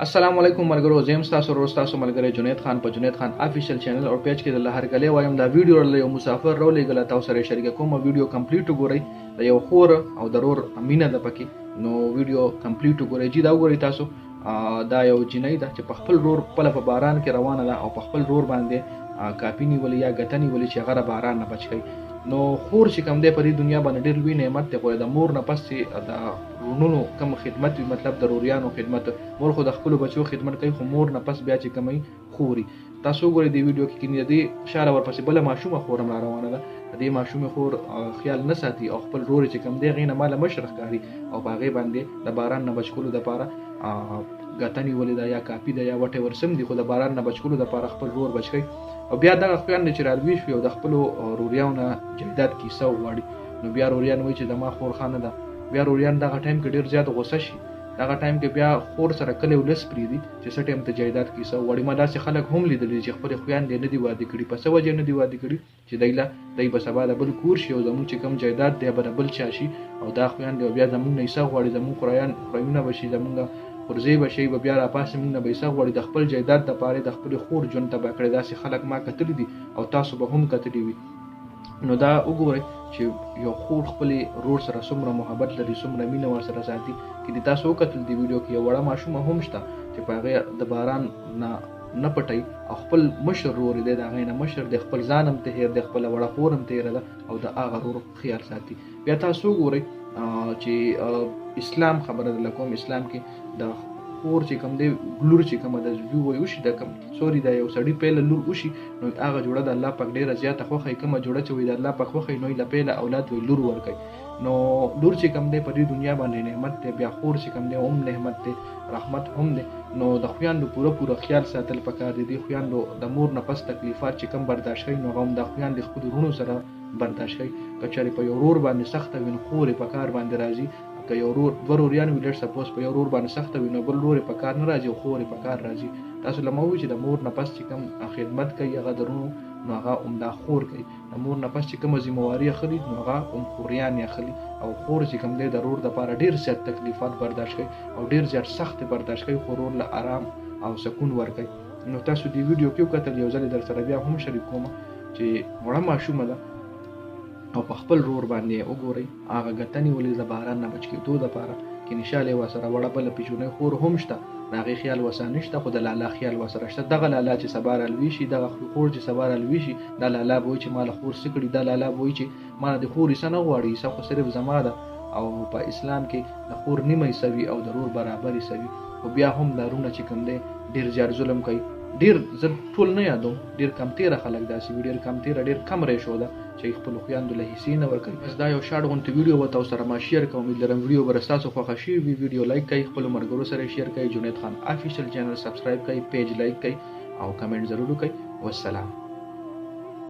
السلام علیکم ملګرو، زم تاسو ورو تاسو ملګری جنید خان په جنید خان افیشل چینل او پیج کې د هر کله وایم دا ویډیو له یو مسافر رو لګل تاسو سره شریک کوم. ویډیو کمپلیټ وګورئ، د یو خور او ضرور امینه د پکې نو ویډیو کمپلیټ وګورئ. جی دا وګورئ تاسو، دا یو جنۍ ده چې په خپل رور په باران کې روانه ده او په خپل رور باندې کاپی نیولې یا ګټنی ولې چې هغه باران نه بچ کړي. نو خور چې کوم دی په دې دنیا باندې ډېر لوی نعمت دی، خو د مور نه پس چې د ورونو کم خدمت وي، مطلب د روریانو خدمت، مور خو د خپل بچو خدمت کوي، خو مور نه پس بیا چې کومي خوري. تاسو ګورئ د ویډیو کې کینې دی شاله ورپسې بل ماشومه خورم را روانه ده. د دې ماشومه خور خیال نه ساتي او خپل رور چې کوم دی غینه مال مشرخ کاری او باغې باندې د باران نه بچ کولو د پاره ګټنی ولې دا یا کاپی دا یا وټ ایور سم دی، خو د باران نه بچ کولو د پاره خپل رور بچ کوي. او بیا دغه خویان چې راروي شوي او د خپلو روریانو جایداد کیسه وغواړي، نو بیا روریان وایي چې د ما خور خانه ده. بیا روریان دغه ټایم کې ډېر زیات غوسه شي، دغه ټایم کې بیا خور سره کلی ولس پرېږدي چې څه ټایم ته جایداد کیسه وغواړي. ما داسې خلک هم لیدلي چې خپلې خویان دې نه دي واده کړي، په څه وجه نه دي واده کړي چې دی به سبا د بل کور شي او زموږ چې کوم جایداد دی به د بل چا شي او دا خویان دی بیا زموږ نه حصه غواړي، زموږ خورایونه به شي، زموږ پرځای به شي، به بیا راپاسې موږ نه به حصه غواړي، د خپل جایداد دپاره د خپلې خور ژوند تباه کړی. داسې خلک ما کتلي دي او تاسو به هم کتلي وي. نو دا وګورئ چې یو خور خپلې رور سره څومره محبت لري، څومره مینه ورسره ساتي. کې تاسو وکتل د ویډیو کې یو وړه ماشومه هم شته چې په هغې د باران نه پټوي او خپل مشر رور دی، د هغې نه مشر دی، خپل ځان هم ته هېر دی، خپله وړه خور هم تېره ده او د هغه رور خیال ساتي. بیا تاسو وګورئ چې اسلام خبره ده کوم، اسلام کې د خور چې کوم دی لور چې کومه د زوی وایي وشي د کوم سوري دا یو سړي پیله لور وشي، نو هغه جوړه د الله پاک ډېره زیاته خوښوي. کومه جوړه چې وایي د الله پاک خوښوي نو یې له پیله اولاد وایي لور ورکوي. نو لور چې کوم دی په دې دنیا باندې نعمت دی، بیا خور چې کوم دی هم نعمت دی، رحمت هم دی. نو د خویانو پوره خیال ساتل پکار دی. د خویانو د مور نه پس تکلیفات چې کوم برداشت کوي نو هغه هم د خویانو د خپلو وروڼو سره برداشت کوي. که چېرې په یو رور باندې سخته وي نو خور یې په کار باندې راځي. که یو رور دوه روریان وي لږ سپوز په یو رور باندې سخته وي نو بل رور یې په کار نه راځي او خور یې په کار راځي. تاسو له ما ووایي چې د مور نه پس چې کوم خدمت کوي هغه د وروڼو نو هغه عمده خور کوي. د مور نه پس چې کومه ذمهواري اخلي نو هغه هم خوریان یې اخلي. او خور چې کوم دی د رور دپاره ډېر زیات تکلیفات برداشت کوي او ډېر زیات سخت برداشت کوي، خو رور له آرام او سکون ورکوي. نو تاسو دې ویډیو کې وکتل، یو ځل در سره بیا هم شریک کوم چې وړه ماشومه ده او په خپل رور باندې وګورئ هغه ګټنې ولې د باران نه بچ کېدو دپاره کې نشاله ورسره وړه بله پیچونی خور هم شته، د هغې خیال ورسره نشته، خو د لالا خیال ورسره شته. دغه لالا چې سبا رالوي شي، دغه خور چې سبا رالوي شي، دا لالا به وایي چې ما له خور څه کړي، دا لالا به وایي چې ما د خور حصه نه غواړي، حصه خو صرف زما ده. او په اسلام کې د خور نیمه حصه وي او د رور برابر حصه وي. خو بیا هم دا رونه چې کوم دی ډېر زیات ظلم کوي. ډېر زه ټول نه یادوم، ډېر کم تېره خلک داسې وي، ډېر کم تېره ډېر کم ریشو ده چې خپلو خویندو له حصې نه ورکوي. بس دا یو شارټ غوندې ویډیو به تاسو سره ما شیر کوم. امید لرم ویډیو به ستاسو خوښه شوې وي. ویډیو لایک کړئ، خپلو ملګرو سره شیر کړئ، جنید خان افیشل چینل سبسکرایب کړئ، پیج لایک کړئ او کمنټ ضرور وکړئ. والسلام.